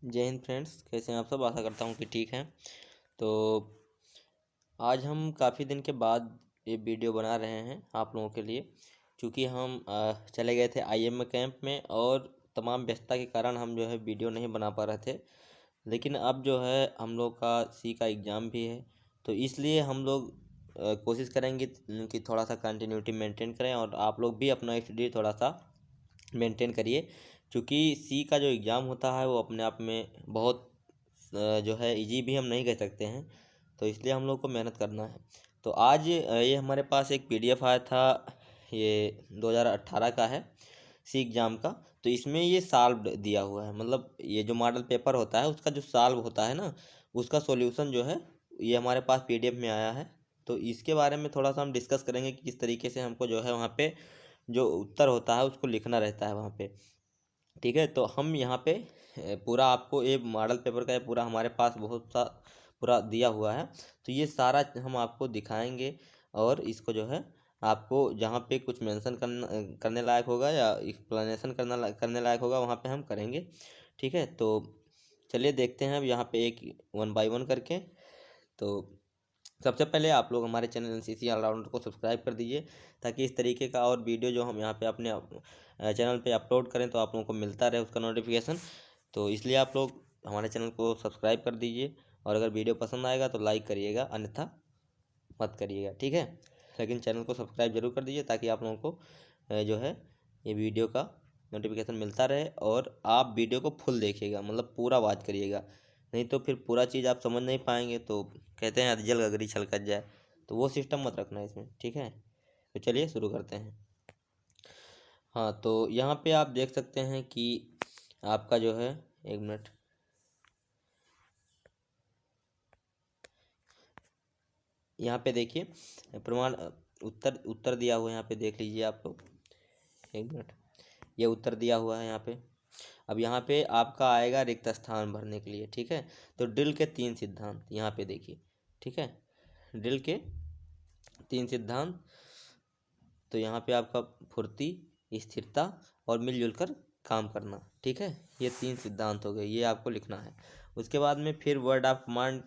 जय हिंद फ्रेंड्स, कैसे हैं आप सब। आशा करता हूँ कि ठीक हैं। तो आज हम काफ़ी दिन के बाद ये वीडियो बना रहे हैं आप लोगों के लिए, क्योंकि हम चले गए थे आईएमए कैंप में और तमाम व्यस्तता के कारण हम जो है वीडियो नहीं बना पा रहे थे। लेकिन अब जो है हम लोग का सी का एग्ज़ाम भी है, तो इसलिए हम लोग कोशिश करेंगे कि थोड़ा सा कंटिन्यूटी मेंटेन करें और आप लोग भी अपना स्टडी थोड़ा सा मेंटेन करिए, क्योंकि सी का जो एग्ज़ाम होता है वो अपने आप में बहुत जो है इजी भी हम नहीं कह सकते हैं। तो इसलिए हम लोग को मेहनत करना है। तो आज ये हमारे पास एक पीडीएफ आया था, ये 2018 का है सी एग्ज़ाम का। तो इसमें ये सॉल्व दिया हुआ है, मतलब ये जो मॉडल पेपर होता है उसका जो सॉल्व होता है ना, उसका सॉल्यूशन जो है ये हमारे पास पीडीएफ में आया है। तो इसके बारे में थोड़ा सा हम डिस्कस करेंगे कि किस तरीके से हमको जो है वहाँ पे जो उत्तर होता है उसको लिखना रहता है वहाँ पे। ठीक है, तो हम यहाँ पे पूरा आपको ये मॉडल पेपर का ये पूरा हमारे पास बहुत सा पूरा दिया हुआ है। तो ये सारा हम आपको दिखाएंगे और इसको जो है आपको जहाँ पे कुछ मेंशन करने लायक होगा या एक्सप्लेनेशन करने लायक होगा वहाँ पे हम करेंगे। ठीक है, तो चलिए देखते हैं अब यहाँ पे एक वन बाय वन करके। तो सबसे पहले आप लोग हमारे चैनल एनसीसी ऑलराउंडर को सब्सक्राइब कर दीजिए, ताकि इस तरीके का और वीडियो जो हम यहाँ पे अपने चैनल पे अपलोड करें तो आप लोगों को मिलता रहे उसका नोटिफिकेशन। तो इसलिए आप लोग हमारे चैनल को सब्सक्राइब कर दीजिए और अगर वीडियो पसंद आएगा तो लाइक करिएगा, अन्यथा मत करिएगा। ठीक है, लेकिन चैनल को सब्सक्राइब जरूर कर दीजिए ताकि आप लोगों को जो है ये वीडियो का नोटिफिकेशन मिलता रहे और आप वीडियो को फुल देखिएगा, मतलब पूरा वॉच करिएगा। नहीं तो फिर पूरा चीज़ आप समझ नहीं पाएंगे, तो कहते हैं अधजल गगरी छलकत जाए, तो वो सिस्टम मत रखना इसमें। ठीक है, तो चलिए शुरू करते हैं। हाँ, तो यहाँ पे आप देख सकते हैं कि आपका जो है, एक मिनट, यहाँ पे देखिए प्रमाण उत्तर उत्तर दिया हुआ है, यहाँ पे देख लीजिए आप लोग। एक मिनट, ये उत्तर दिया हुआ है यहाँ पे। अब यहाँ पे आपका आएगा रिक्त स्थान भरने के लिए। ठीक है, तो ड्रिल के 3 सिद्धांत यहाँ पे देखिए। ठीक है, ड्रिल के 3 सिद्धांत। तो यहाँ पे आपका फुर्ती, स्थिरता और मिलजुल कर काम करना। ठीक है, ये 3 सिद्धांत हो गए, ये आपको लिखना है। उसके बाद में फिर वर्ड ऑफ कमांड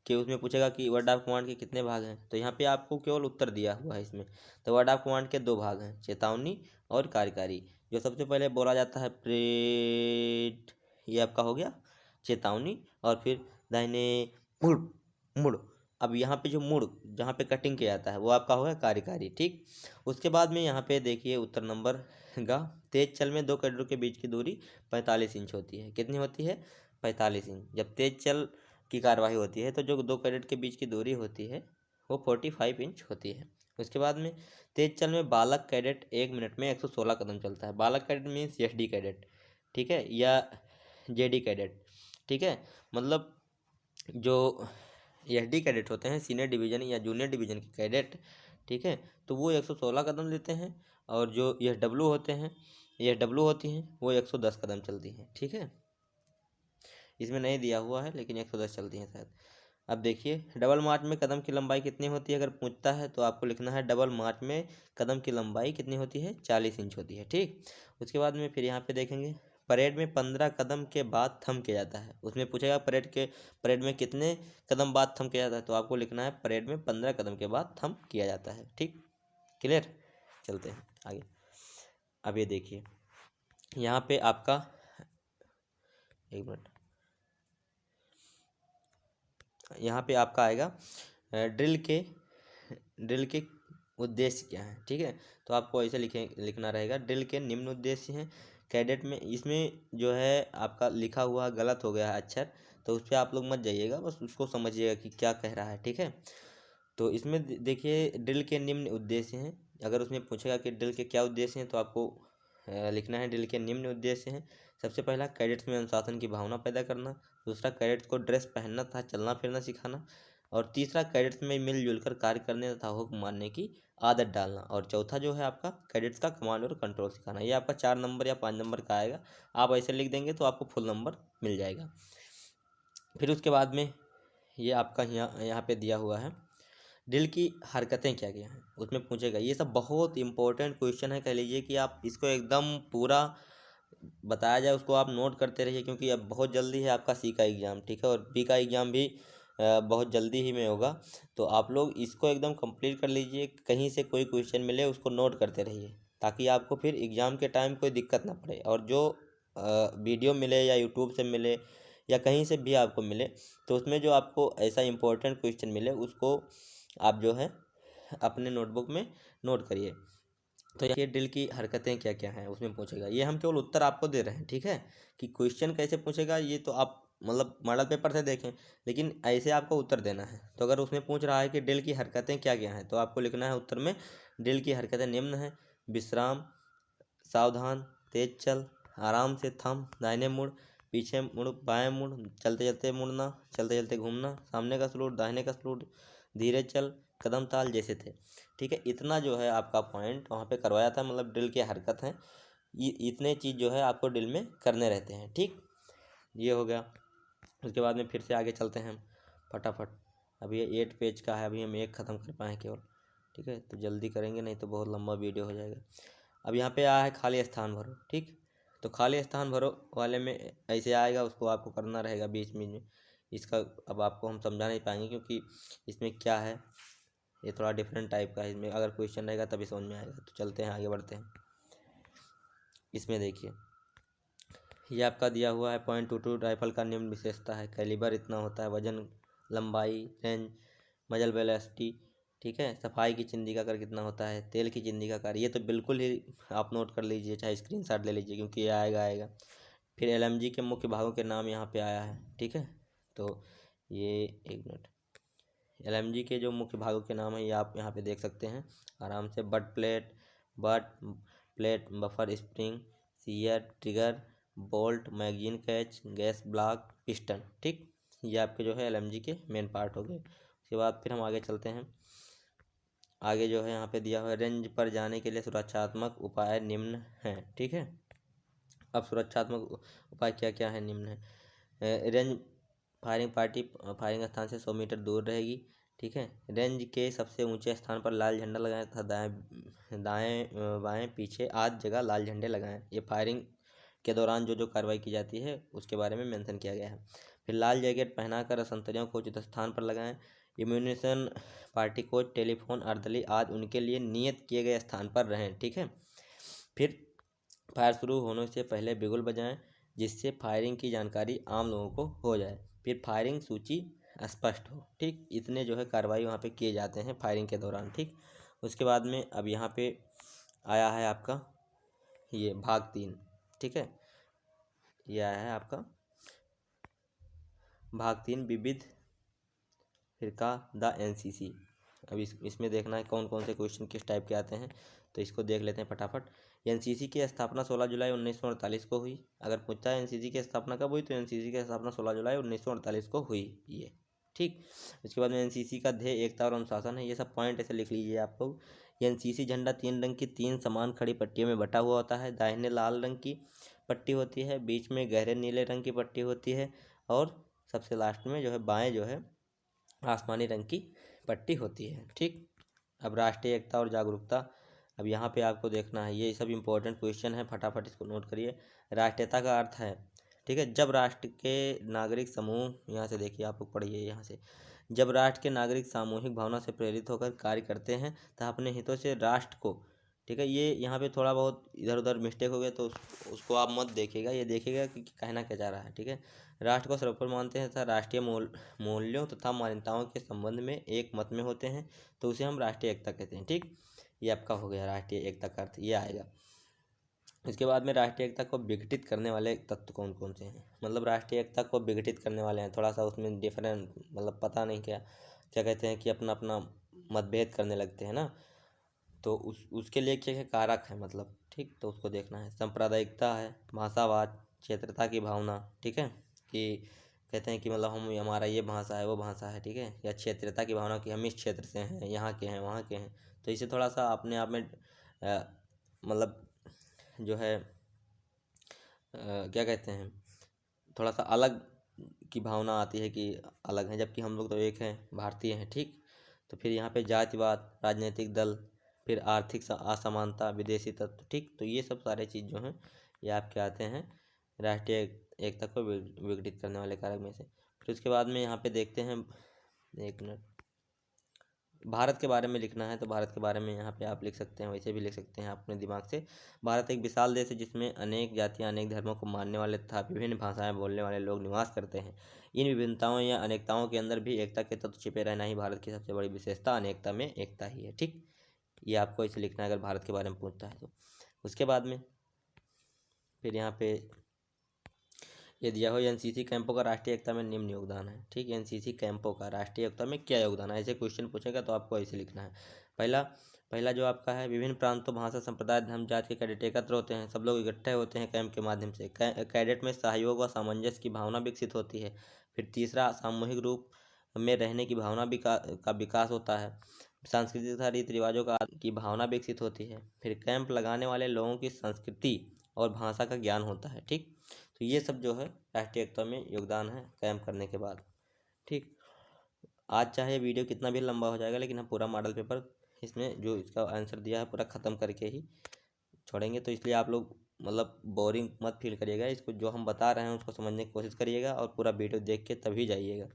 के उसमें पूछेगा कि वर्ड ऑफ कमांड के कितने भाग हैं। तो यहाँ पे आपको केवल उत्तर दिया हुआ है इसमें। तो वर्ड ऑफ कमांड के 2 भाग हैं, चेतावनी और कार्यकारी। जो सबसे पहले बोला जाता है प्रेड, ये आपका हो गया चेतावनी। और फिर दाहिने मुड़, मुड़। अब यहाँ पे जो मुड़, जहाँ पे कटिंग किया जाता है वो आपका होगा कार्यकारी। ठीक, उसके बाद में यहाँ पे देखिए उत्तर नंबर गा, तेज चल में 2 कैडेटों के बीच की दूरी 45 इंच होती है। कितनी होती है? 45 इंच। जब तेज चल की कार्यवाही होती है तो जो 2 कैडेट के बीच की दूरी होती है वो 45 इंच होती है। उसके बाद में तेज चल में बालक कैडेट 1 मिनट में 116 कदम चलता है। बालक कैडेट मीन्स एसडी कैडेट, ठीक है, या जेडी कैडेट। ठीक है, मतलब जो एसडी कैडेट होते हैं, सीनियर डिवीजन या जूनियर डिवीजन के कैडेट, ठीक है, तो वो 116 कदम लेते हैं। और जो एस डब्ल्यू होते हैं, एस डब्ल्यू होती हैं, वो 110 कदम चलती हैं। ठीक है, इसमें नहीं दिया हुआ है लेकिन 110 चलती हैं शायद। अब देखिए डबल मार्च में कदम की लंबाई कितनी होती है, अगर पूछता है तो आपको लिखना है डबल मार्च में कदम की लंबाई कितनी होती है, 40 इंच होती है। ठीक, उसके बाद में फिर यहाँ पे देखेंगे परेड में 15 कदम के बाद थम किया जाता है। उसमें पूछेगा परेड में कितने कदम बाद थम किया जाता है, तो आपको लिखना है परेड में 15 कदम के बाद थम किया जाता है। ठीक, क्लियर। चलते हैं आगे। अब ये देखिए यहाँ पे आपका, एक मिनट, यहाँ पे आपका आएगा ड्रिल के उद्देश्य क्या है। ठीक है, तो आपको ऐसे लिखना रहेगा, ड्रिल के निम्न उद्देश्य हैं कैडेट में। इसमें जो है आपका लिखा हुआ गलत हो गया है अक्षर, तो उस पर आप लोग मत जाइएगा, बस उसको समझिएगा कि क्या कह रहा है। ठीक है, तो इसमें देखिए ड्रिल के निम्न उद्देश्य हैं। अगर उसमें पूछेगा कि ड्रिल के क्या उद्देश्य हैं तो आपको लिखना है ड्रिल के निम्न उद्देश्य हैं। सबसे पहला कैडेट्स में अनुशासन की भावना पैदा करना। दूसरा कैडेट्स को ड्रेस पहनना तथा चलना फिरना सिखाना। और तीसरा कैडेट्स में मिलजुल कर कार्य करने तथा हुक्म मानने की आदत डालना। और चौथा जो है आपका कैडेट्स का कमांड और कंट्रोल सिखाना। ये आपका 4 नंबर या 5 नंबर का आएगा। आप ऐसे लिख देंगे तो आपको फुल नंबर मिल जाएगा। फिर उसके बाद में ये आपका यहाँ पे दिया हुआ है ड्रिल की हरकतें क्या क्या हैं, उसमें पूछेगा। ये सब बहुत इंपॉर्टेंट क्वेश्चन है, कह लीजिए कि आप इसको एकदम पूरा बताया जाए उसको आप नोट करते रहिए, क्योंकि अब बहुत जल्दी है आपका सी का एग्ज़ाम, ठीक है, और बी का एग्ज़ाम भी बहुत जल्दी ही में होगा। तो आप लोग इसको एकदम कंप्लीट कर लीजिए, कहीं से कोई क्वेश्चन मिले उसको नोट करते रहिए, ताकि आपको फिर एग्ज़ाम के टाइम कोई दिक्कत ना पड़े। और जो वीडियो मिले या यूट्यूब से मिले या कहीं से भी आपको मिले, तो उसमें जो आपको ऐसा इम्पोर्टेंट क्वेश्चन मिले उसको आप जो है अपने नोटबुक में नोट करिए। तो ये ड्रिल की हरकतें क्या क्या हैं उसमें पूछेगा, ये हम केवल उत्तर आपको दे रहे हैं, ठीक है। कि क्वेश्चन कैसे पूछेगा ये तो आप मतलब मॉडल पेपर से देखें, लेकिन ऐसे आपको उत्तर देना है। तो अगर उसमें पूछ रहा है कि ड्रिल की हरकतें क्या क्या हैं, तो आपको लिखना है उत्तर में, ड्रिल की हरकतें निम्न हैं: विश्राम, सावधान, तेज चल, आराम से थम, दाहिने मुड़, पीछे मुड़, बाएं मुड़, चलते चलते मुड़ना, चलते चलते घूमना, सामने का सलूट, दाहिने का सलूट, धीरे चल, कदम ताल जैसे थे, ठीक है। इतना जो है आपका पॉइंट वहाँ पे करवाया था, मतलब ड्रिल की हरकत है, ये इतने चीज़ जो है आपको ड्रिल में करने रहते हैं, ठीक। ये हो गया। उसके बाद में फिर से आगे चलते हैं हम फटाफट। अभी ये 8 पेज का है, अभी हम एक ख़त्म कर पाए केवल, ठीक है। तो जल्दी करेंगे नहीं तो बहुत लंबा वीडियो हो जाएगा। अब यहाँ पे आया है खाली स्थान भरो, ठीक। तो खाली स्थान भरो वाले में ऐसे आएगा, उसको आपको करना रहेगा बीच में। इसका अब आपको हम समझा नहीं पाएंगे, क्योंकि इसमें क्या है ये थोड़ा डिफरेंट टाइप का है। इसमें अगर क्वेश्चन रहेगा तभी समझ में आएगा। तो चलते हैं आगे बढ़ते हैं। इसमें देखिए ये आपका दिया हुआ है .22 राइफल का निम्न विशेषता है: कैलिबर इतना होता है, वजन, लंबाई, रेंज, मजल वेलोसिटी, ठीक है। सफाई की चिंदी का आकार कितना होता है, तेल की चिंदी का आकार, ये तो बिल्कुल ही आप नोट कर लीजिए, चाहे स्क्रीनशॉट ले लीजिए, क्योंकि ये आएगा। फिर एलएमजी के मुख्य भागों के नाम यहाँ पे आया है, ठीक है। तो ये एक मिनट, एलएमजी के जो मुख्य भागों के नाम है ये आप यहाँ पे देख सकते हैं आराम से: butt plate, buffer spring, sear, trigger, bolt, magazine catch, gas block, piston, ठीक। ये आपके जो है एलएमजी के मेन पार्ट हो गए। उसके बाद फिर हम आगे चलते हैं। आगे जो है यहाँ पे दिया हुआ है रेंज पर जाने के लिए सुरक्षात्मक उपाय निम्न हैं, ठीक है। अब सुरक्षात्मक उपाय क्या क्या है, निम्न है: रेंज फायरिंग स्थान से 100 मीटर दूर रहेगी, ठीक है। रेंज के सबसे ऊंचे स्थान पर लाल झंडा लगाएं तथा दाएं बाएं पीछे आध जगह लाल झंडे लगाएं। ये फायरिंग के दौरान जो जो कार्रवाई की जाती है उसके बारे में मेंशन किया गया है। फिर लाल जैकेट पहनाकर असंतरियों को उचित स्थान पर लगाएं। इम्यूनिशन, पार्टी कोच, टेलीफोन, अर्दली आदि उनके लिए नियत किए गए स्थान पर रहें, ठीक है। फिर फायर शुरू होने से पहले बिगुल बजाएं, जिससे फायरिंग की जानकारी आम लोगों को हो जाए। फिर फायरिंग सूची स्पष्ट हो, ठीक। इतने जो है कार्रवाई वहाँ पे किए जाते हैं फायरिंग के दौरान, ठीक। उसके बाद में अब यहाँ पे आया है आपका ये भाग 3, ठीक है। ये आया है आपका भाग 3, विविध फिरका द एनसीसी। अब इसमें देखना है कौन कौन से क्वेश्चन किस टाइप के आते हैं, तो इसको देख लेते हैं फटाफट। एनसीसी की स्थापना 16 जुलाई 1948 को हुई। अगर पूछता है एनसीसी की स्थापना कब हुई, तो एनसीसी की स्थापना 16 जुलाई 1948 को हुई, ये ठीक। इसके बाद में एनसीसी का ध्येय एकता और अनुशासन है। ये सब पॉइंट ऐसे लिख लीजिए आप लोग। एनसीसी झंडा 3 रंग की 3 समान खड़ी पट्टियों में बटा हुआ होता है। दाहिने लाल रंग की पट्टी होती है, बीच में गहरे नीले रंग की पट्टी होती है, और सबसे लास्ट में जो है बाएं जो है आसमानी रंग की पट्टी होती है, ठीक। अब राष्ट्रीय एकता और जागरूकता, अब यहाँ पे आपको देखना है, ये सब इंपॉर्टेंट क्वेश्चन है, फटाफट इसको नोट करिए। राष्ट्रीयता का अर्थ है, ठीक है, जब राष्ट्र के नागरिक समूह, यहाँ से देखिए आप लोग पढ़िए यहाँ से, जब राष्ट्र के नागरिक सामूहिक भावना से प्रेरित होकर कार्य करते हैं तथा अपने हितों से राष्ट्र को, ठीक है। ये यहाँ पे थोड़ा बहुत इधर उधर मिस्टेक हो गया, तो उसको आप मत देखिएगा, ये देखिएगा कि कहना क्या चाह रहा है, ठीक है। राष्ट्र को सर्वोपरि मानते हैं तथा राष्ट्रीय मूल्यों तथा मान्यताओं के संबंध में एक मत में होते हैं, तो उसे हम राष्ट्रीय एकता कहते हैं, ठीक। ये आपका हो गया राष्ट्रीय एकता का अर्थ, ये आएगा। इसके बाद में राष्ट्रीय एकता को विघटित करने वाले तत्व कौन कौन से हैं, मतलब राष्ट्रीय एकता को विघटित करने वाले हैं, थोड़ा सा उसमें डिफरेंट, मतलब पता नहीं क्या क्या कहते हैं कि अपना अपना मतभेद करने लगते हैं ना, तो उसके लिए क्या क्या कारक है, मतलब ठीक, तो उसको देखना है। सांप्रदायिकता है, भाषावाद, क्षेत्रता की भावना, ठीक है, कि कहते हैं कि मतलब हम हमारा ये भाषा है वो भाषा है, ठीक है, या क्षेत्रता की भावना कि हम इस क्षेत्र से हैं, यहाँ के हैं, वहाँ के हैं। तो इसे थोड़ा सा अपने आप में मतलब जो है क्या कहते हैं, थोड़ा सा अलग की भावना आती है कि अलग हैं, जबकि हम लोग तो एक हैं, भारतीय हैं, ठीक। तो फिर यहाँ पे जातिवाद, राजनीतिक दल, फिर आर्थिक असमानता, विदेशी तत्व, ठीक। तो ये सब सारे चीज़ जो हैं ये आपके आते हैं राष्ट्रीय एकता को विघटित करने वाले कारक में से। फिर उसके बाद में यहाँ पे देखते हैं, एक मिनट, भारत के बारे में लिखना है तो भारत के बारे में यहाँ पे आप लिख सकते हैं, वैसे भी लिख सकते हैं अपने दिमाग से। भारत एक विशाल देश है जिसमें अनेक जातियाँ, अनेक धर्मों को मानने वाले तथा विभिन्न भाषाएं बोलने वाले लोग निवास करते हैं। इन विभिन्नताओं या अनेकताओं के अंदर भी एकता के तत्व छिपे रहना ही भारत की सबसे बड़ी विशेषता, अनेकता में एकता ही है। ठीक, ये आपको इसे लिखना है अगर भारत के बारे में पूछता है तो। उसके बाद में फिर यहाँ पे ये दिया हो, एनसीसी कैंपों का राष्ट्रीय एकता में निम्न योगदान है। ठीक, एनसीसी कैंपों का राष्ट्रीय एकता में क्या योगदान है, ऐसे क्वेश्चन पूछेगा तो आपको ऐसे लिखना है। पहला पहला जो आपका है, विभिन्न प्रांतों, भाषा, संप्रदाय, धर्म, जाति के कैडेट एकत्र होते हैं। सब लोग इकट्ठे होते हैं कैंप के माध्यम से। कैडेट में सहयोग व सामंजस्य की भावना विकसित होती है। फिर तीसरा, सामूहिक रूप में रहने की भावना का विकास होता है। सांस्कृतिक तथा रीति रिवाजों की भावना विकसित होती है। फिर कैंप लगाने वाले लोगों की संस्कृति और भाषा का ज्ञान होता है। ठीक, तो ये सब जो है राष्ट्रीय एकता में योगदान है कैंप करने के बाद। ठीक, आज चाहे वीडियो कितना भी लंबा हो जाएगा, लेकिन हम पूरा मॉडल पेपर इसमें जो इसका आंसर दिया है पूरा ख़त्म करके ही छोड़ेंगे। तो इसलिए आप लोग मतलब बोरिंग मत फील करिएगा, इसको जो हम बता रहे हैं उसको समझने की कोशिश करिएगा और पूरा वीडियो देख के तभी जाइएगा।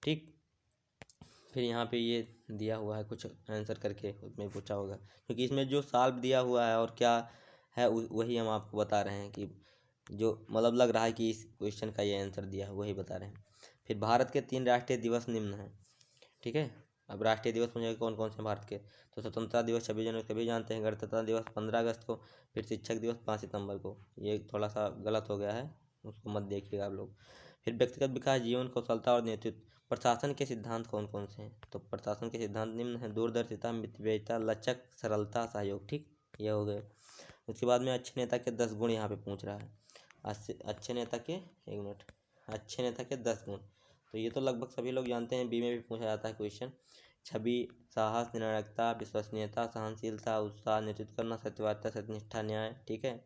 ठीक, फिर यहाँ पे ये दिया हुआ है कुछ आंसर करके, उसमें पूछा होगा, क्योंकि इसमें जो सॉल्व दिया हुआ है और क्या है वही हम आपको बता रहे हैं, कि जो मतलब लग रहा है कि इस क्वेश्चन का ये आंसर दिया है वही बता रहे हैं। फिर भारत के 3 राष्ट्रीय दिवस निम्न हैं। ठीक है, अब राष्ट्रीय दिवस मुझे कौन कौन से भारत के, तो स्वतंत्रता दिवस 26 जनवरी सभी जानते हैं, गणतंत्रता दिवस 15 अगस्त को, फिर शिक्षक दिवस 5 सितंबर को। ये थोड़ा सा गलत हो गया है, उसको मत देखिएगा आप लोग। फिर व्यक्तिगत विकास, जीवन कौशलता और नेतृत्व। प्रशासन के सिद्धांत कौन कौन से हैं, तो प्रशासन के सिद्धांत निम्न हैं, दूरदर्शिता, मितव्ययिता, लचक, सरलता, सहयोग। ठीक, ये हो गए। उसके बाद में अच्छे नेता के 10 गुण यहाँ पे पूछ रहा है। अच्छे नेता के, एक मिनट, अच्छे नेता के 10 गुण, तो ये तो लगभग सभी लोग जानते हैं, बी में भी पूछा जाता है क्वेश्चन। छवि, साहस, निर्णायकता, विश्वसनीयता, सहनशीलता, उत्साह, नेतृत्व करना, सत्यवादिता, सत्यनिष्ठा, न्याय। ठीक है,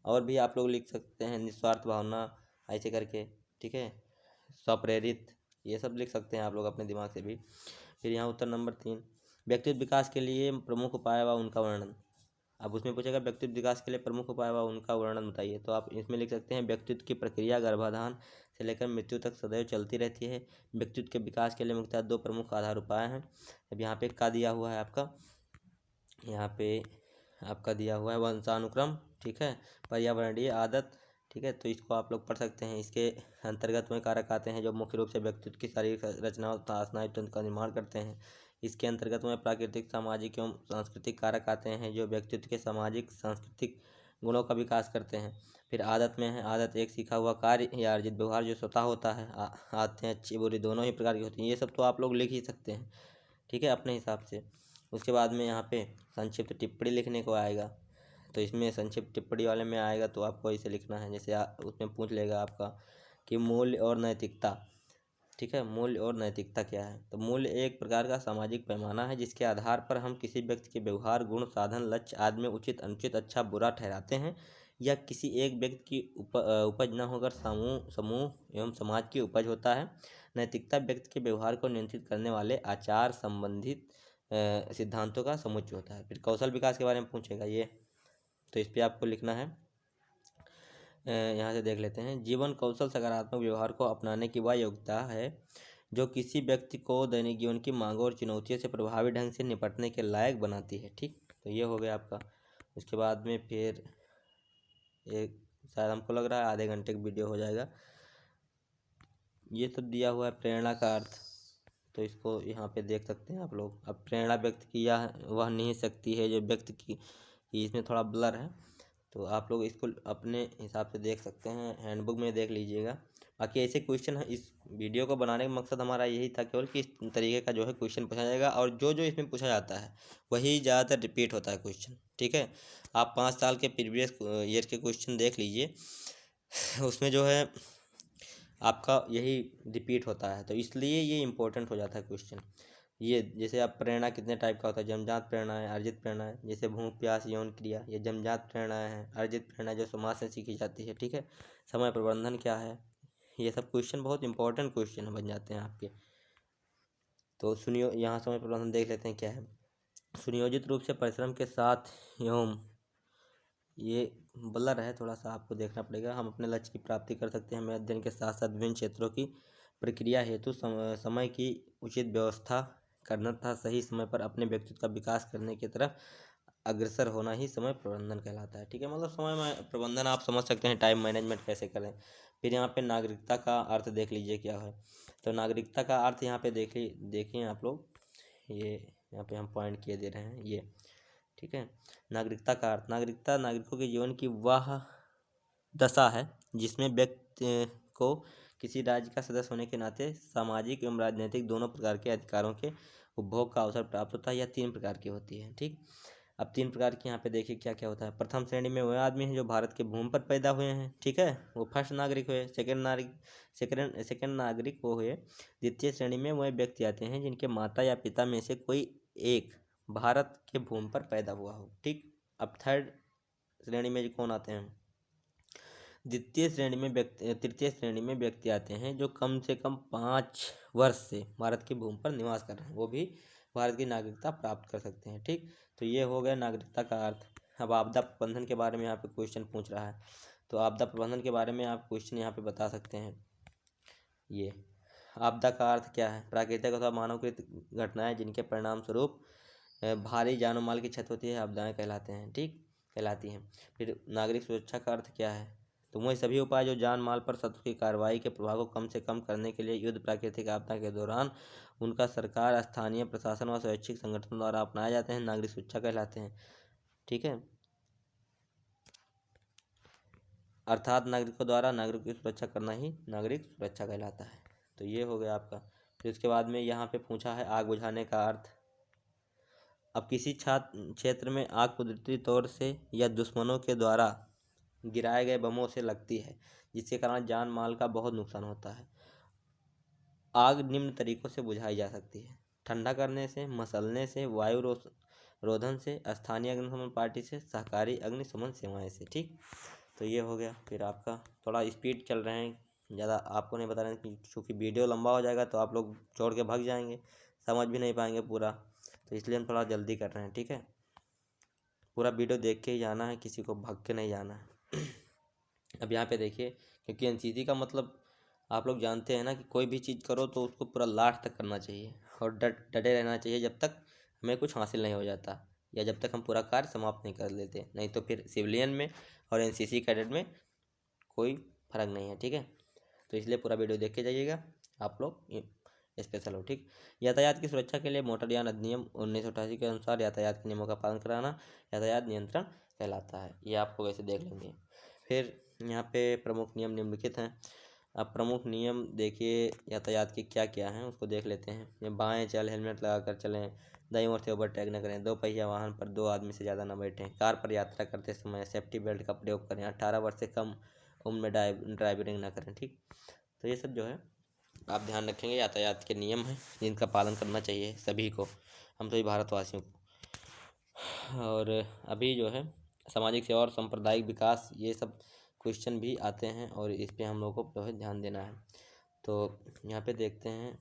और भी आप लोग लिख सकते हैं, निस्वार्थ भावना, ऐसे करके। ठीक है, स्वप्रेरित, ये सब लिख सकते हैं आप लोग अपने दिमाग से भी। फिर यहाँ उत्तर नंबर 3, व्यक्तित्व विकास के लिए प्रमुख उपाय व उनका वर्णन। अब उसमें पूछेगा व्यक्तित्व विकास के लिए प्रमुख उपाय व उनका वर्णन बताइए, तो आप इसमें लिख सकते हैं, व्यक्तित्व की प्रक्रिया गर्भाधान से लेकर मृत्यु तक सदैव चलती रहती है। व्यक्तित्व के विकास के लिए मुख्यतः 2 प्रमुख आधार उपाय हैं। अब यहाँ पे का दिया हुआ है आपका, यहाँ पे आपका दिया हुआ है वंशानुक्रम। ठीक है, पर्यावरणीय आदत। ठीक है, तो इसको आप लोग पढ़ सकते हैं। इसके अंतर्गत में कारक आते हैं जो मुख्य रूप से व्यक्तित्व की शारीरिक रचना तथा स्नायु तंत्र का निर्माण करते हैं। इसके अंतर्गत में प्राकृतिक, सामाजिक एवं सांस्कृतिक कारक आते हैं जो व्यक्तित्व के सामाजिक सांस्कृतिक गुणों का विकास करते हैं। फिर आदत में है, आदत एक सीखा हुआ कार्य या अर्जित व्यवहार जो स्वतः होता है। आदतें अच्छी बुरी दोनों ही प्रकार की होती हैं। ये सब तो आप लोग लिख ही सकते हैं, ठीक है, अपने हिसाब से। उसके बाद में यहाँ पे संक्षिप्त टिप्पणी लिखने को आएगा, तो इसमें संक्षिप्त टिप्पणी वाले में आएगा तो आपको इसे लिखना है। जैसे उसमें पूछ लेगा आपका कि मूल्य और नैतिकता। ठीक है, मूल्य और नैतिकता क्या है, तो मूल्य एक प्रकार का सामाजिक पैमाना है जिसके आधार पर हम किसी व्यक्ति के व्यवहार, गुण, साधन, लक्ष्य आदि में उचित, अनुचित, अच्छा, बुरा ठहराते हैं, या किसी एक व्यक्ति की उपज न होकर समूह एवं समाज की उपज होता है। नैतिकता व्यक्ति के व्यवहार को नियंत्रित करने वाले आचार संबंधित सिद्धांतों का समुच्चय होता है। फिर कौशल विकास के बारे में पूछेगा ये, तो इस पर आपको लिखना है। यहाँ से देख लेते हैं, जीवन कौशल सकारात्मक व्यवहार को अपनाने की वह योग्यता है जो किसी व्यक्ति को दैनिक जीवन की मांगों और चुनौतियों से प्रभावी ढंग से निपटने के लायक बनाती है। ठीक, तो ये हो गया आपका। उसके बाद में फिर एक, शायद हमको लग रहा है आधे घंटे का वीडियो हो जाएगा। ये सब दिया हुआ है, प्रेरणा का अर्थ, तो इसको यहाँ पे देख सकते हैं आप लोग। अब प्रेरणा व्यक्ति की यह वह निहित शक्ति है जो व्यक्ति की, इसमें थोड़ा ब्लर है तो आप लोग इसको अपने हिसाब से देख सकते हैं, हैंडबुक में देख लीजिएगा। बाकी ऐसे क्वेश्चन है, इस वीडियो को बनाने का मकसद हमारा यही था केवल कि इस तरीके का जो है क्वेश्चन पूछा जाएगा, और जो जो इसमें पूछा जाता है वही ज़्यादातर रिपीट होता है क्वेश्चन। ठीक है, आप 5 साल के प्रीवियस ईयर के क्वेश्चन देख लीजिए, उसमें जो है आपका यही रिपीट होता है, तो इसलिए ये इम्पोर्टेंट हो जाता है क्वेश्चन। ये जैसे आप प्रेरणा कितने टाइप का होता है, जन्मजात प्रेरणा है, अर्जित प्रेरणा है। जैसे भूख प्यास यौन क्रिया, ये जन्मजात प्रेरणा है। अर्जित प्रेरणा जो समाज से सीखी जाती है। ठीक है, समय प्रबंधन क्या है, ये सब क्वेश्चन बहुत इंपॉर्टेंट क्वेश्चन बन जाते हैं आपके। तो सुनियो, यहाँ समय प्रबंधन देख लेते हैं क्या है। सुनियोजित रूप से परिश्रम के साथ एवं ये ब्लर है, थोड़ा सा आपको देखना पड़ेगा। हम अपने लक्ष्य की प्राप्ति कर सकते हैं हमें अध्ययन के साथ साथ विभिन्न क्षेत्रों की प्रक्रिया हेतु समय की उचित व्यवस्था करना तथा सही समय पर अपने व्यक्तित्व का विकास करने की तरफ अग्रसर होना ही समय प्रबंधन कहलाता है। ठीक है, मतलब समय में प्रबंधन आप समझ सकते हैं, टाइम मैनेजमेंट कैसे करें। फिर यहाँ पे नागरिकता का अर्थ देख लीजिए क्या है। तो नागरिकता का अर्थ यहाँ पे देखिए आप लोग, ये यहाँ पे हम पॉइंट किए दे रहे हैं ये। ठीक है, नागरिकता का अर्थ, नागरिकता नागरिकों के जीवन की वह दशा है जिसमें व्यक्ति को किसी राज्य का सदस्य होने के नाते सामाजिक एवं राजनीतिक दोनों प्रकार के अधिकारों के उपभोग का अवसर प्राप्त होता है। यह 3 प्रकार की होती है। ठीक, अब 3 प्रकार की यहाँ पे देखिए क्या क्या होता है। प्रथम श्रेणी में वह आदमी हैं जो भारत के भूमि पर पैदा हुए हैं। ठीक है, वो फर्स्ट नागरिक हुए। सेकंड नागरिक वो हुए। द्वितीय श्रेणी में वह व्यक्ति आते हैं जिनके माता या पिता में से कोई एक भारत के भूमि पर पैदा हुआ हो। ठीक, अब थर्ड श्रेणी में कौन आते हैं? तृतीय श्रेणी में व्यक्ति आते हैं जो कम से कम 5 वर्ष से भारत की भूमि पर निवास कर रहे हैं, वो भी भारत की नागरिकता प्राप्त कर सकते हैं। ठीक, तो ये हो गया नागरिकता का अर्थ। अब आपदा प्रबंधन के बारे में यहाँ पे क्वेश्चन पूछ रहा है, तो आपदा प्रबंधन के बारे में आप क्वेश्चन यहाँ पे बता सकते हैं। ये आपदा का अर्थ क्या है? प्राकृतिक अथवा मानवकृत घटनाएं जिनके परिणाम स्वरूप भारी जानो माल की क्षति होती है, आपदाएं कहलाते हैं। ठीक, कहलाती हैं। फिर नागरिक सुरक्षा का अर्थ क्या है? तो वही सभी उपाय जो जान माल पर शत्रु की कार्रवाई के प्रभाव को कम से कम करने के लिए युद्ध प्राकृतिक आपदा के दौरान उनका सरकार, स्थानीय प्रशासन और स्वैच्छिक संगठनों द्वारा अपनाए जाते हैं, नागरिक सुरक्षा कहलाते हैं। ठीक है, अर्थात नागरिकों द्वारा नागरिकों की सुरक्षा करना ही नागरिक सुरक्षा कहलाता है। तो ये हो गया आपका। फिर उसके बाद में यहाँ पे पूछा है आग बुझाने का अर्थ। अब किसी क्षेत्र में आग कुदरती तौर से या दुश्मनों के द्वारा गिराए गए बमों से लगती है, जिसके कारण जान माल का बहुत नुकसान होता है। आग निम्न तरीकों से बुझाई जा सकती है: ठंडा करने से, मसलने से, वायु रोधन से, स्थानीय अग्निशमन पार्टी से, सहकारी अग्निशमन सेवाएं से। ठीक, तो ये हो गया। फिर आपका थोड़ा स्पीड चल रहे हैं, ज़्यादा आपको नहीं बता रहे हैं क्योंकि वीडियो लंबा हो जाएगा तो आप लोग छोड़ के भाग जाएंगे, समझ भी नहीं पाएंगे पूरा, तो इसलिए हम थोड़ा जल्दी कर रहे हैं। ठीक है, पूरा वीडियो देख के ही जाना है, किसी को भाग के नहीं जाना है। अब यहाँ पे देखिए, क्योंकि एनसीसी का मतलब आप लोग जानते हैं ना कि कोई भी चीज़ करो तो उसको पूरा लास्ट तक करना चाहिए और डटे रहना चाहिए जब तक हमें कुछ हासिल नहीं हो जाता या जब तक हम पूरा कार्य समाप्त नहीं कर लेते, नहीं तो फिर सिविलियन में और एनसीसी कैडेट में कोई फर्क नहीं है। ठीक है, तो इसलिए पूरा वीडियो देख के जाइएगा आप लोग, स्पेशल हो। ठीक, यातायात की सुरक्षा के लिए मोटरयान अधिनियम 1988 के अनुसार यातायात के नियमों का पालन कराना यातायात नियंत्रण कहलाता है। ये आपको वैसे देख लेंगे। फिर यहाँ पे प्रमुख नियम निम्नलिखित हैं। अब प्रमुख नियम देखिए यातायात के क्या क्या हैं उसको देख लेते हैं। ये बाएं चल, हेलमेट लगाकर चलें, दाईं ओर से ओवरटेक न करें, 2 पहिया वाहन पर 2 आदमी से ज़्यादा न बैठें, कार पर यात्रा करते समय सेफ्टी बेल्ट का प्रयोग करें, 18 वर्ष से कम उम्र में ड्राइविंग न करें। ठीक, तो ये सब जो है आप ध्यान रखेंगे, यातायात के नियम हैं जिनका पालन करना चाहिए सभी को, हम सभी भारतवासियों को। और अभी जो है सामाजिक सेवा और सांप्रदायिक विकास, ये सब क्वेश्चन भी आते हैं और इस पे हम लोगों को जो है ध्यान देना है। तो यहाँ पे देखते हैं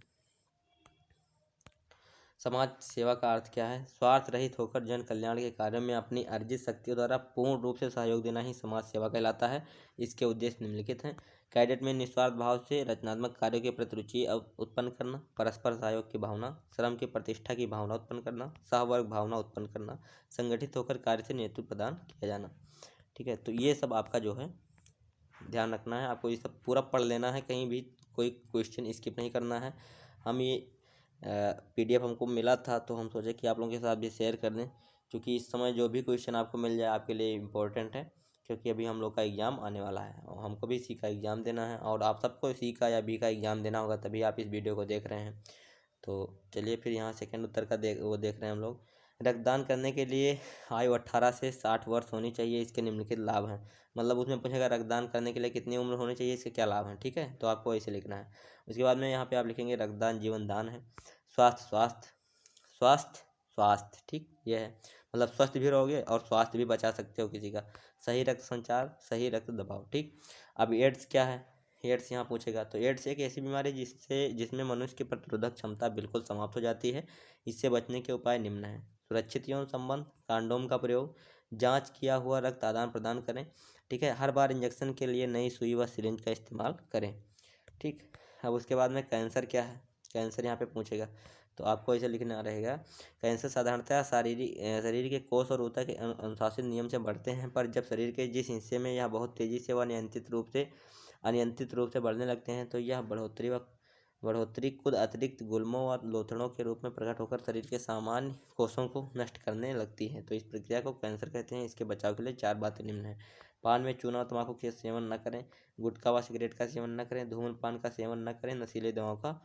समाज सेवा का अर्थ क्या है? स्वार्थ रहित होकर जन कल्याण के कार्यों में अपनी अर्जित शक्तियों द्वारा पूर्ण रूप से सहयोग देना ही समाज सेवा कहलाता है। इसके उद्देश्य निम्नलिखित हैं: कैडेट में निस्वार्थ भाव से रचनात्मक कार्यों के प्रति रुचि उत्पन्न करना, परस्पर सहयोग की भावना, श्रम की प्रतिष्ठा की भावना उत्पन्न करना, सहवर्ग भावना उत्पन्न करना, संगठित होकर कार्य से नेतृत्व प्रदान किया जाना। ठीक है, तो ये सब आपका जो है ध्यान रखना है, आपको ये सब पूरा पढ़ लेना है, कहीं भी कोई क्वेश्चन स्किप नहीं करना है। हम ये PDF हमको मिला था तो हम सोचे कि आप लोगों के साथ भी शेयर कर दें, क्योंकि इस समय जो भी क्वेश्चन आपको मिल जाए आपके लिए इम्पोर्टेंट है, क्योंकि अभी हम लोग का एग्ज़ाम आने वाला है और हमको भी सी का एग्ज़ाम देना है और आप सबको सी का या बी का एग्ज़ाम देना होगा, तभी आप इस वीडियो को देख रहे हैं। तो चलिए फिर यहाँ सेकंड उत्तर का देख रहे हैं हम लोग। रक्तदान करने के लिए आयु 18 से 60 वर्ष होनी चाहिए, इसके निम्नलिखित लाभ हैं। मतलब उसमें पूछेगा रक्तदान करने के लिए कितनी उम्र होनी चाहिए, इसके क्या लाभ हैं। ठीक है, तो आपको ऐसे लिखना है। उसके बाद में यहाँ पे आप लिखेंगे रक्तदान जीवन दान है। स्वास्थ्य स्वास्थ्य स्वास्थ्य स्वास्थ्य, ठीक, ये है, मतलब स्वस्थ भी रहोगे और स्वास्थ्य भी बचा सकते हो किसी का। सही रक्त संचार, सही रक्त दबाव। ठीक, अब एड्स क्या है? एड्स यहाँ पूछेगा, तो एड्स एक ऐसी बीमारी जिसमें मनुष्य की प्रतिरोधक क्षमता बिल्कुल समाप्त हो जाती है। इससे बचने के उपाय निम्न हैं: सुरक्षित यौन संबंध, कंडोम का प्रयोग, जांच किया हुआ रक्त आदान प्रदान करें। ठीक है, हर बार इंजेक्शन के लिए नई सुई व सिरिंज का इस्तेमाल करें। ठीक, अब उसके बाद में कैंसर क्या है, कैंसर यहाँ पे पूछेगा तो आपको ऐसे लिखना रहेगा। कैंसर साधारणतः शरीर के कोष और ऊतक के अनुशासित नियम से बढ़ते हैं, पर जब शरीर के जिस हिस्से में यह बहुत तेजी से व अनियंत्रित रूप से बढ़ने लगते हैं तो यह बढ़ोतरी खुद अतिरिक्त गुल्मों और लोथड़ों के रूप में प्रकट होकर शरीर के सामान्य कोषों को नष्ट करने लगती है। तो इस प्रक्रिया को कैंसर कहते हैं। इसके बचाव के लिए 4 बातें निम्न हैं। पान में चूना और तंबाकू के सेवन न करें, गुटखा व सिगरेट का सेवन न करें, धूम्रपान का सेवन न करें, नशीली दवाओं का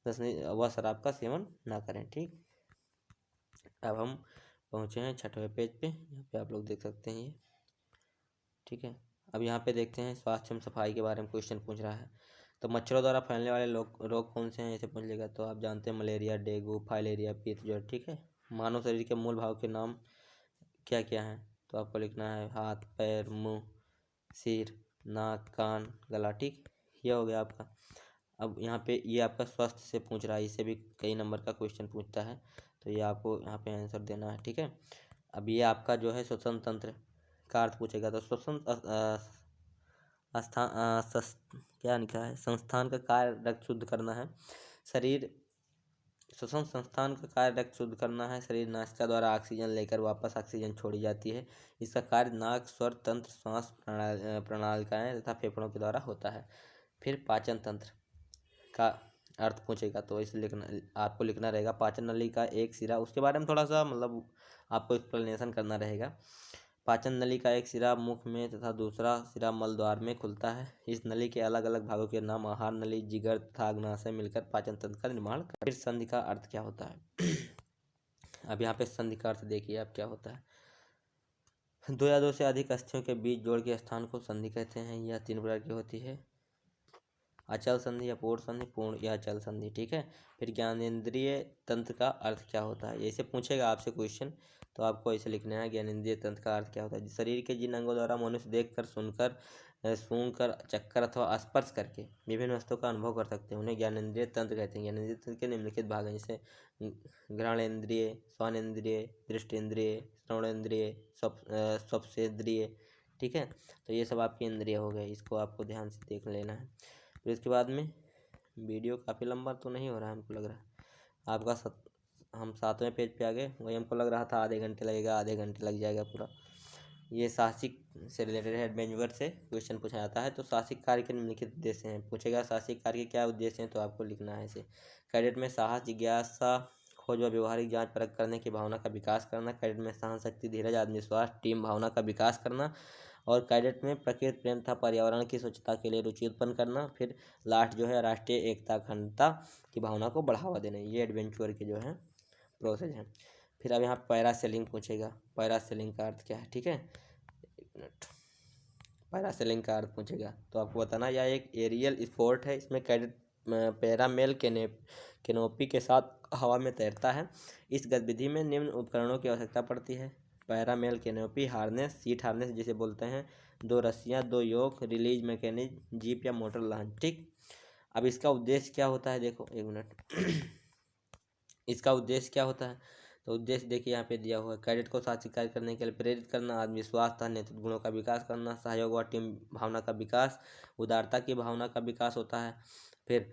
व शराब का सेवन न करें। ठीक, अब हम पहुँचे हैं 6वें पेज पे, यहाँ पे आप लोग देख सकते हैं ये। ठीक है, अब यहाँ पे देखते हैं स्वास्थ्य एवं सफाई के बारे में क्वेश्चन पूछ रहा है। तो मच्छरों द्वारा फैलने वाले रोग कौन से हैं, ऐसे पूछ लेगा। तो आप जानते हैं मलेरिया, डेंगू, फाइलेरिया, पीत ज्वर। ठीक है, मानव शरीर के मूल भाग के नाम क्या क्या हैं, तो आपको लिखना है हाथ, पैर, मुंह, सिर, नाक, कान, गला। ठीक, ये हो गया आपका। अब यहाँ पे ये आपका स्वास्थ्य से पूछ रहा है, इससे भी कई नंबर का क्वेश्चन पूछता है, तो ये आपको यहाँ पे आंसर देना है। ठीक है, अब ये आपका जो है श्वसन तंत्र का अर्थ पूछेगा। तो श्वसन क्या लिखा है, संस्थान का कार्य रक्त शुद्ध करना है। शरीर श्वसन संस्थान का कार्य रक्त शुद्ध करना है। शरीर नासिका द्वारा ऑक्सीजन लेकर वापस ऑक्सीजन छोड़ी जाती है। इसका कार्य नाक, स्वर तंत्र, श्वास प्रणालिकाएं तथा फेफड़ों के द्वारा होता है। फिर पाचन तंत्र का अर्थ पूछेगा, तो इसे आपको लिखना रहेगा पाचन नली का एक सिरा। उसके बारे में थोड़ा सा मतलब आपको एक्सप्लेनेशन करना रहेगा। पाचन नली का एक सिरा मुख में तथा दूसरा सिरा मल द्वार में खुलता है। इस नली के अलग अलग भागों के नाम आहार नली, जिगर तथा अग्नाशय मिलकर पाचन तंत्र का निर्माण करते हैं। फिर संधि का अर्थ क्या होता है अब यहाँ पे संधि का अर्थ देखिए आप क्या होता है। 2 या 2 से अधिक अस्थियों के बीच जोड़ के स्थान को संधि कहते हैं। यह 3 प्रकार की होती है, अचल संधि, अपूर्ण संधि, पूर्ण या अचल संधि। ठीक है, फिर ज्ञानेंद्रिय तंत्र का अर्थ क्या होता है, ऐसे पूछेगा आपसे क्वेश्चन, तो आपको ऐसे लिखना है ज्ञानेंद्रिय तंत्र का अर्थ क्या होता है। शरीर के जिन अंगों द्वारा मनुष्य देखकर, सुनकर, सूंघकर, चक्कर अथवा स्पर्श करके विभिन्न वस्तुओं का अनुभव कर सकते हैं, उन्हें ज्ञानेंद्रिय तंत्र कहते हैं। ज्ञानेंद्रिय तंत्र के निम्नलिखित भाग हैं, जैसे घ्राणेन्द्रिय, स्वानेन्द्रिय, दृष्टेन्द्रिय, श्रवणेन्द्रिय, स्पर्शेन्द्रिय। ठीक है, तो ये सब आपके इंद्रिय हो गए, इसको आपको ध्यान से देख लेना है। फिर इसके बाद में वीडियो काफ़ी लंबा तो नहीं हो रहा है, हमको लग रहा है आपका हम 7वें पेज पे आ गए। वही हमको लग रहा था आधे घंटे लगेगा, आधे घंटे लग जाएगा पूरा। ये साहसिक से रिलेटेड है, एडवेंचर से क्वेश्चन पूछा जाता है। तो साहसिक कार्य के निम्नलिखित उद्देश्य हैं, पूछेगा साहसिक कार्य के क्या उद्देश्य हैं, तो आपको लिखना है इसे। कैडेट में साहस, जिज्ञासा, खोज व व्यवहारिक जांच परख करने की भावना का विकास करना। कैडेट में सहन शक्ति, धीरज, आत्मविश्वास, टीम भावना का विकास करना। और कैडेट में प्रकृति प्रेम तथा पर्यावरण की स्वच्छता के लिए रुचि उत्पन्न करना। फिर लास्ट जो है राष्ट्रीय एकता, अखंडता की भावना को बढ़ावा देना। ये एडवेंचर के जो है प्रोसेस हैं। फिर अब यहाँ पैरासेलिंग पूछेगा, पैरासेलिंग का अर्थ क्या है। ठीक है, एक मिनट, पैरासेलिंग का अर्थ पूछेगा तो आपको बताना, यह एक एरियल स्पोर्ट है। इसमें कैडेट पैरामेल कैनोपी के साथ हवा में तैरता है। इस गतिविधि में निम्न उपकरणों की आवश्यकता पड़ती है। पैरामेल कैनोपी, हार्नेस, सीट हार्नेस जिसे बोलते हैं, 2 रस्सियाँ, 2 योक, रिलीज मैकेनिज्म, जीप या मोटर लॉन्च। ठीक, अब इसका उद्देश्य क्या होता है, देखो एक मिनट इसका उद्देश्य क्या होता है, तो उद्देश्य देखिए यहाँ पे दिया हुआ है। कैडेट को साहसिक कार्य करने के लिए प्रेरित करना, आत्मविश्वास तथा नेतृत्व गुणों का विकास करना, सहयोग व टीम भावना का विकास, उदारता की भावना का विकास होता है। फिर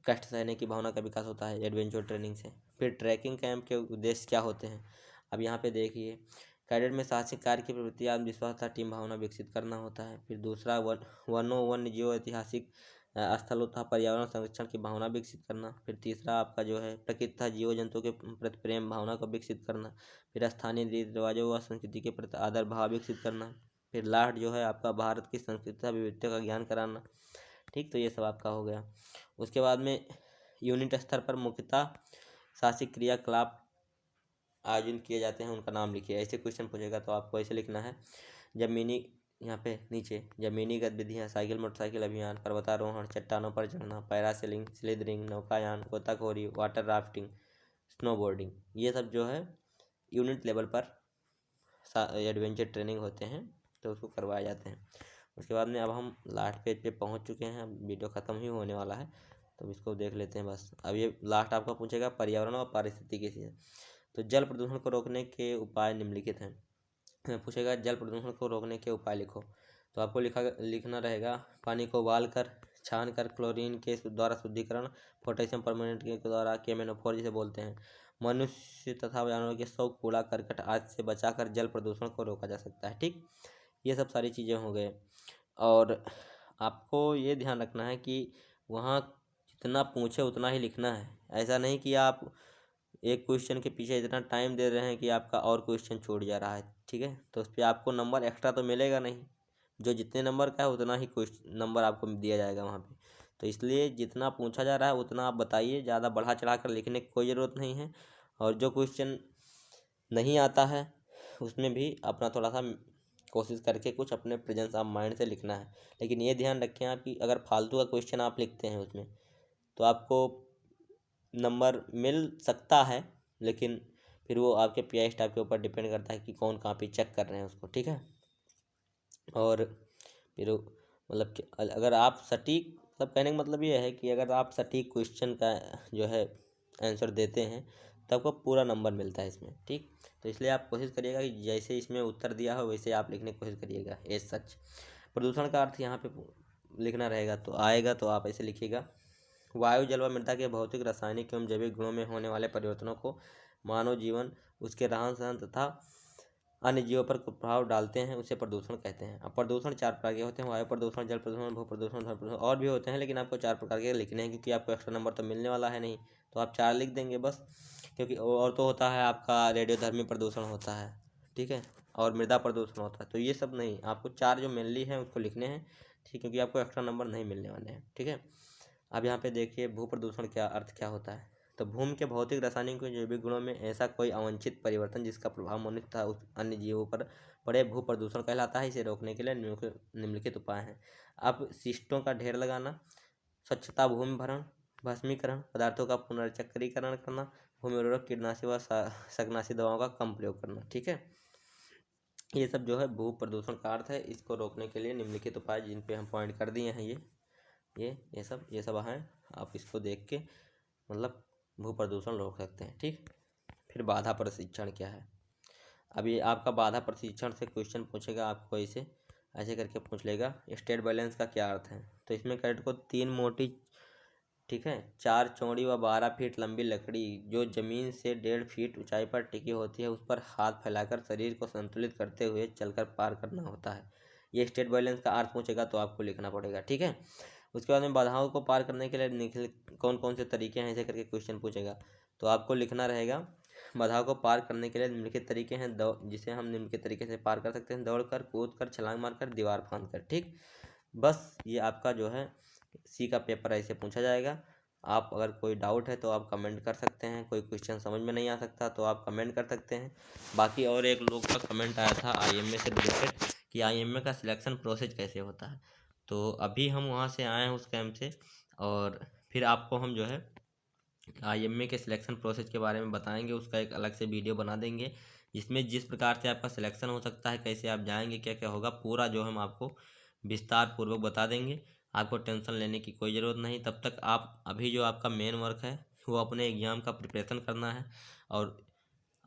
कष्ट सहने की भावना का विकास होता है एडवेंचर ट्रेनिंग से। फिर ट्रैकिंग कैंप के उद्देश्य क्या होते हैं, अब यहाँ पे देखिए। कैडेट में साहसिक कार्य की प्रवृत्ति, आत्मविश्वास तथा टीम भावना विकसित करना होता है। फिर दूसरा वन्य जीव, ऐतिहासिक स्थलों तथा पर्यावरण संरक्षण की भावना विकसित करना। फिर तीसरा आपका जो है प्रकृति तथा जीव जंतुओं के प्रति प्रेम भावना को विकसित करना। फिर स्थानीय रीति रिवाजों व संस्कृति के प्रति आदर भाव विकसित करना। फिर लास्ट जो है आपका भारत की संस्कृति तथा विविधता का ज्ञान कराना। ठीक, तो ये सब आपका हो गया। उसके बाद में यूनिट स्तर पर मुख्यतः साहसिक क्रियाकलाप आयोजन किए जाते हैं, उनका नाम लिखिए। ऐसे क्वेश्चन पूछेगा तो आपको ऐसे लिखना है। जमीनी, यहाँ पे नीचे जमीनी गतिविधियाँ, साइकिल मोटरसाइकिल अभियान, पर्वतारोहण, चट्टानों पर चढ़ना, पैरासेलिंग, स्लीदरिंग, नौकायान, गोताखोरी, वाटर राफ्टिंग, स्नोबोर्डिंग, ये सब जो है यूनिट लेवल पर एडवेंचर ट्रेनिंग होते हैं, तो उसको करवाए जाते हैं। उसके बाद में अब हम लास्ट पेज पे पहुंच चुके हैं, वीडियो ख़त्म ही होने वाला है, तो इसको देख लेते हैं बस। अब ये लास्ट आपका पूछेगा पर्यावरण और पारिस्थितिकी से। तो जल प्रदूषण को रोकने के उपाय निम्नलिखित हैं। पूछेगा जल प्रदूषण को रोकने के उपाय लिखो। तो आपको लिखना रहेगा पानी को उबाल कर, छान कर, क्लोरीन के द्वारा शुद्धिकरण, पोटेशियम परमैंगनेट के द्वारा केमेनोफोर जिसे बोलते हैं, मनुष्य तथा जानवरों के शौच, कूड़ा करकट आदि से बचाकर जल प्रदूषण को रोका जा सकता है। ठीक, ये सब सारी चीज़ें हो गए। और आपको ये ध्यान रखना है कि वहाँ जितना पूछे उतना ही लिखना है। ऐसा नहीं कि आप एक क्वेश्चन के पीछे इतना टाइम दे रहे हैं कि आपका और क्वेश्चन छूट जा रहा है। ठीक है, तो उस पर आपको नंबर एक्स्ट्रा तो मिलेगा नहीं, जो जितने नंबर का है उतना ही क्वेश्चन नंबर आपको दिया जाएगा वहाँ पे। तो इसलिए जितना पूछा जा रहा है उतना आप बताइए, ज़्यादा बढ़ा चढ़ा कर लिखने की कोई ज़रूरत नहीं है। और जो क्वेश्चन नहीं आता है उसमें भी अपना थोड़ा सा कोशिश करके कुछ अपने प्रेजेंस ऑफ माइंड से लिखना है। लेकिन ये ध्यान रखें आप कि अगर फालतू का क्वेश्चन आप लिखते हैं उसमें तो आपको नंबर मिल सकता है, लेकिन फिर वो आपके पीआई स्टाफ के ऊपर डिपेंड करता है कि कौन कहाँ पे चेक कर रहे हैं उसको। ठीक है, और फिर मतलब कि अगर आप सटीक, मतलब कहने का मतलब ये है कि अगर आप सटीक क्वेश्चन का जो है आंसर देते हैं तो आपको पूरा नंबर मिलता है इसमें। ठीक, तो इसलिए आप कोशिश करिएगा कि जैसे इसमें उत्तर दिया हो वैसे आप लिखने की कोशिश करिएगा। एज सच प्रदूषण का अर्थ यहाँ पे लिखना रहेगा, तो आएगा तो आप ऐसे लिखिएगा, वायु, जल व मृदा के भौतिक, रासायनिक एवं जैविक गुणों में होने वाले परिवर्तनों को मानव जीवन, उसके रहन सहन तथा अन्य जीवों पर प्रभाव डालते हैं, उसे प्रदूषण कहते हैं। अब प्रदूषण 4 प्रकार के होते हैं, वायु प्रदूषण, जल प्रदूषण, भू प्रदूषण, ध्वनि प्रदूषण, और भी होते हैं, लेकिन आपको 4 प्रकार के लिखने हैं क्योंकि आपको एक्स्ट्रा नंबर तो मिलने वाला है नहीं, तो आप 4 लिख देंगे बस। क्योंकि और तो होता है आपका रेडियोधर्मी प्रदूषण होता है, ठीक है, और मृदा प्रदूषण होता है, तो ये सब नहीं, आपको 4 जो मेनली हैं उसको लिखने हैं। ठीक, क्योंकि आपको एक्स्ट्रा नंबर नहीं मिलने वाले हैं। ठीक है, अब यहाँ पे देखिए भू प्रदूषण क्या अर्थ क्या होता है। तो भूमि के भौतिक, रासायनिक और जैविक गुणों में ऐसा कोई अवांछित परिवर्तन जिसका प्रभाव मनुष्य तथा उस अन्य जीवों पर पड़े भू प्रदूषण कहलाता है। इसे रोकने के लिए निम्नलिखित उपाय हैं। अब शिष्टों का ढेर लगाना, स्वच्छता, भूमि भरण, भस्मीकरण, पदार्थों का पुनर्चक्रीकरण करना, भूमि उर्वरक, कीटनाशी व शाकनाशी दवाओं का कम प्रयोग करना। ठीक है, ये सब जो है भू प्रदूषण का अर्थ है। इसको रोकने के लिए निम्नलिखित उपाय जिन पे हम पॉइंट कर दिए हैं, ये सब हैं, आप इसको देख के मतलब भू प्रदूषण रोक सकते हैं। ठीक, फिर बाधा प्रशिक्षण क्या है। अभी आपका बाधा प्रशिक्षण से क्वेश्चन पूछेगा, आपको ऐसे ऐसे करके पूछ लेगा, स्टेट बैलेंस का क्या अर्थ है। तो इसमें कैरेट को 3 मोटी, ठीक है, 4 चौड़ी व 12 फीट लंबी लकड़ी जो जमीन से 1.5 फीट ऊंचाई पर टिकी होती है, उस पर हाथ फैलाकर शरीर को संतुलित करते हुए चलकर पार करना होता है। ये स्टेट बैलेंस का अर्थ पूछेगा तो आपको लिखना पड़ेगा। ठीक है, उसके बाद में बाधाओं को पार करने के लिए कौन कौन से तरीके हैं ऐसे करके क्वेश्चन पूछेगा, तो आपको लिखना रहेगा बाधाओं को पार करने के लिए निम्नलिखित तरीके हैं, जिसे हम निम्नलिखित तरीके से पार कर सकते हैं, दौड़कर, कूदकर, छलांग मारकर, दीवार फांदकर। ठीक, बस ये आपका जो है सी का पेपर ऐसे पूछा जाएगा। आप अगर कोई डाउट है तो आप कमेंट कर सकते हैं, कोई क्वेश्चन समझ में नहीं आ सकता तो आप कमेंट कर सकते हैं। बाकी और एक लोग का कमेंट आया था आईएमए से रिलेटेड कि आईएमए का सिलेक्शन प्रोसेस कैसे होता है। तो अभी हम वहाँ से आए हैं उस कैंप से, और फिर आपको हम जो है आईएमए के सिलेक्शन प्रोसेस के बारे में बताएंगे। उसका एक अलग से वीडियो बना देंगे जिसमें जिस प्रकार से आपका सिलेक्शन हो सकता है, कैसे आप जाएंगे, क्या क्या होगा, पूरा जो हम आपको विस्तार पूर्वक बता देंगे। आपको टेंशन लेने की कोई ज़रूरत नहीं। तब तक आप अभी जो आपका मेन वर्क है वो अपने एग्ज़ाम का प्रिपरेशन करना है। और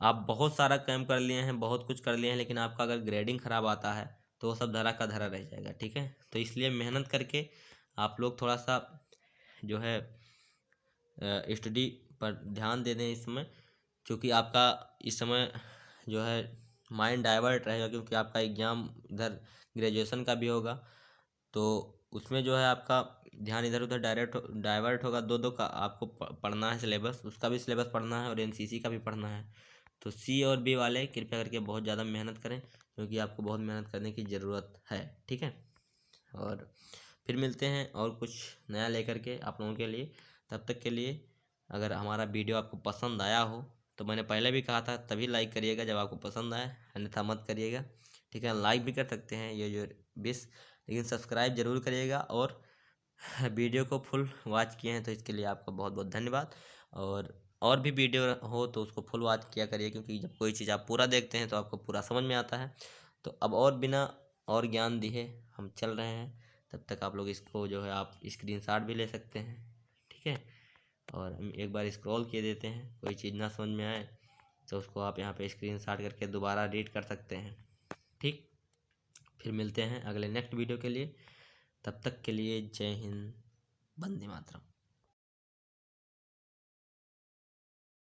आप बहुत सारा कैंप कर लिए हैं, बहुत कुछ कर लिए हैं, लेकिन आपका अगर ग्रेडिंग ख़राब आता है तो वो सब धरा का धरा रह जाएगा। ठीक है, तो इसलिए मेहनत करके आप लोग थोड़ा सा जो है स्टडी पर ध्यान दे दें इस समय, क्योंकि आपका इस समय जो है माइंड डाइवर्ट रहेगा, क्योंकि आपका एग्ज़ाम इधर ग्रेजुएशन का भी होगा, तो उसमें जो है आपका ध्यान इधर उधर डाइवर्ट होगा। दो दो का आपको पढ़ना है सिलेबस, उसका भी सिलेबस पढ़ना है और एनसीसी का भी पढ़ना है। तो सी और बी वाले कृपया करके बहुत ज़्यादा मेहनत करें, क्योंकि आपको बहुत मेहनत करने की ज़रूरत है। ठीक है, और फिर मिलते हैं और कुछ नया लेकर के आप लोगों के लिए। तब तक के लिए अगर हमारा वीडियो आपको पसंद आया हो तो मैंने पहले भी कहा था तभी लाइक करिएगा जब आपको पसंद आए, अन्यथा मत करिएगा। ठीक है, लाइक भी कर सकते हैं ये जो 20, लेकिन सब्सक्राइब जरूर करिएगा। और वीडियो को फुल वॉच किए हैं तो इसके लिए आपका बहुत बहुत धन्यवाद। और भी वीडियो हो तो उसको फुल वॉच किया करिए, क्योंकि जब कोई चीज़ आप पूरा देखते हैं तो आपको पूरा समझ में आता है। तो अब और बिना और ज्ञान दिए हम चल रहे हैं, तब तक आप लोग इसको जो है आप स्क्रीनशॉट भी ले सकते हैं। ठीक है, और हम एक बार स्क्रॉल किए देते हैं, कोई चीज़ ना समझ में आए तो उसको आप यहाँ पे स्क्रीनशॉट करके दोबारा रीड कर सकते हैं। ठीक, फिर मिलते हैं अगले नेक्स्ट वीडियो के लिए। तब तक के लिए जय हिंद, वंदे मातरम।